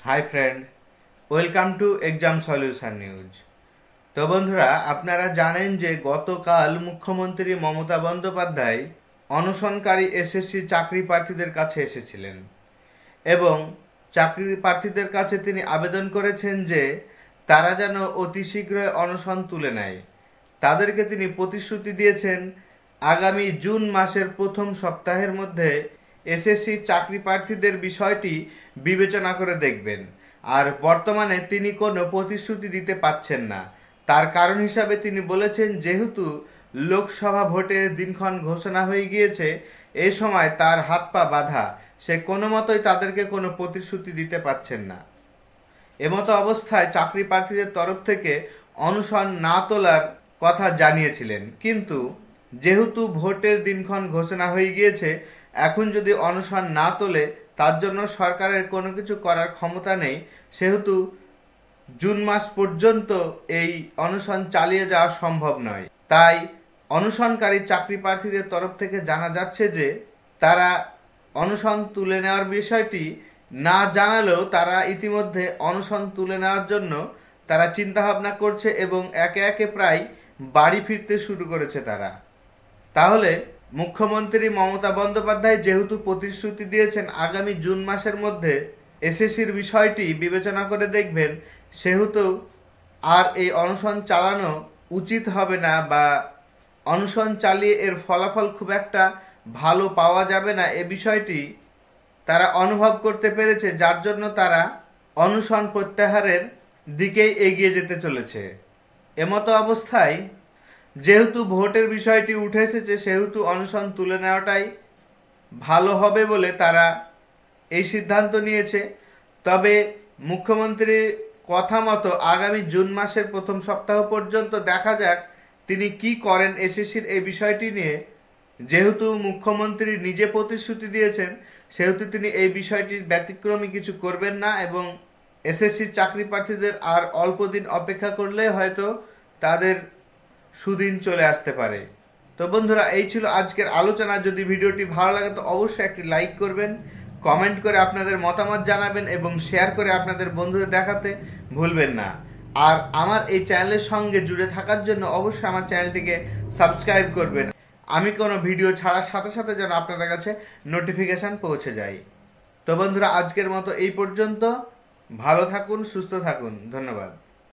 Hi friend, welcome to exam solution news. তো বন্ধুরা, আপনারা জানেন যে গতকাল মুখ্যমন্ত্রী মমতা বন্দ্যোপাধ্যায় অনশনকারী এসএসসি চাকরি প্রার্থীদের কাছে এসেছিলেন এবং চাকরি প্রার্থীদের কাছে তিনি আবেদন করেছেন যে তারা যেন অতি শীঘ্রই অনশন তুলে নেয়। তাদেরকে তিনি প্রতিশ্রুতি দিয়েছেন আগামী জুন মাসের প্রথম সপ্তাহের মধ্যে এসএসসি চাকরি প্রার্থীদের বিষয়টি বিবেচনা করে দেখবেন। আর বর্তমানে তিনি কোনো প্রতিশ্রুতি দিতে পারছেন না। তার কারণ হিসাবে তিনি বলেছেন, যেহেতু লোকসভা ভোটের দিনক্ষণ ঘোষণা হয়ে গিয়েছে, এই সময় তার হাত পা বাঁধা, সে কোনো মতোই তাদেরকে কোনো প্রতিশ্রুতি দিতে পারছেন না। এমতো অবস্থায় চাকরি প্রার্থীদের তরফ থেকে অনশন না তোলার কথা জানিয়েছিলেন, কিন্তু যেহেতু ভোটের দিনক্ষণ ঘোষণা হয়ে গিয়েছে, এখন যদি অনশন না তোলে তার জন্য সরকারের কোনো কিছু করার ক্ষমতা নেই। সেহেতু জুন মাস পর্যন্ত এই অনশন চালিয়ে যাওয়া সম্ভব নয়। তাই অনশনকারী চাকরি প্রার্থীদের তরফ থেকে জানা যাচ্ছে যে তারা অনশন তুলে নেওয়ার বিষয়টি না জানালেও তারা ইতিমধ্যে অনশন তুলে নেওয়ার জন্য তারা চিন্তাভাবনা করছে এবং একে একে প্রায় বাড়ি ফিরতে শুরু করেছে তারা। তাহলে মুখ্যমন্ত্রী মমতা বন্দ্যোপাধ্যায় যেহেতু প্রতিশ্রুতি দিয়েছেন আগামী জুন মাসের মধ্যে এসএসসির বিষয়টি বিবেচনা করে দেখবেন, সেহেতু আর এই অনশন চালানো উচিত হবে না, বা অনশন চালিয়ে এর ফলাফল খুব একটা ভালো পাওয়া যাবে না, এ বিষয়টি তারা অনুভব করতে পেরেছে, যার জন্য তারা অনশন প্রত্যাহারের দিকেই এগিয়ে যেতে চলেছে। এমতো অবস্থায় যেহেতু ভোটের বিষয়টি উঠে এসেছে, সেহেতু অনশন তুলে নেওয়াটাই ভালো হবে বলে তারা এই সিদ্ধান্ত নিয়েছে। তবে মুখ্যমন্ত্রীর কথা মতো আগামী জুন মাসের প্রথম সপ্তাহ পর্যন্ত দেখা যাক তিনি কি করেন এসএসসির এই বিষয়টি নিয়ে। যেহেতু মুখ্যমন্ত্রী নিজে প্রতিশ্রুতি দিয়েছেন, সেহেতু তিনি এই বিষয়টির ব্যতিক্রমী কিছু করবেন না এবং এসএসসির চাকরি প্রার্থীদের আর অল্প দিন অপেক্ষা করলে হয়তো তাদের সুদিন চলে আসতে পারে। তো বন্ধুরা, এই ছিল আজকের আলোচনা। যদি ভিডিওটি ভালো লাগে তো অবশ্যই একটি লাইক করবেন, কমেন্ট করে আপনাদের মতামত জানাবেন এবং শেয়ার করে আপনাদের বন্ধুদের দেখাতে ভুলবেন না। আর আমার এই চ্যানেলের সঙ্গে জুড়ে থাকার জন্য অবশ্যই আমার চ্যানেলটিকে সাবস্ক্রাইব করবেন। আমি কোনো ভিডিও ছাড়ার সাথে সাথে যেন আপনাদের কাছে নোটিফিকেশান পৌঁছে যায়। তো বন্ধুরা, আজকের মতো এই পর্যন্ত। ভালো থাকুন, সুস্থ থাকুন, ধন্যবাদ।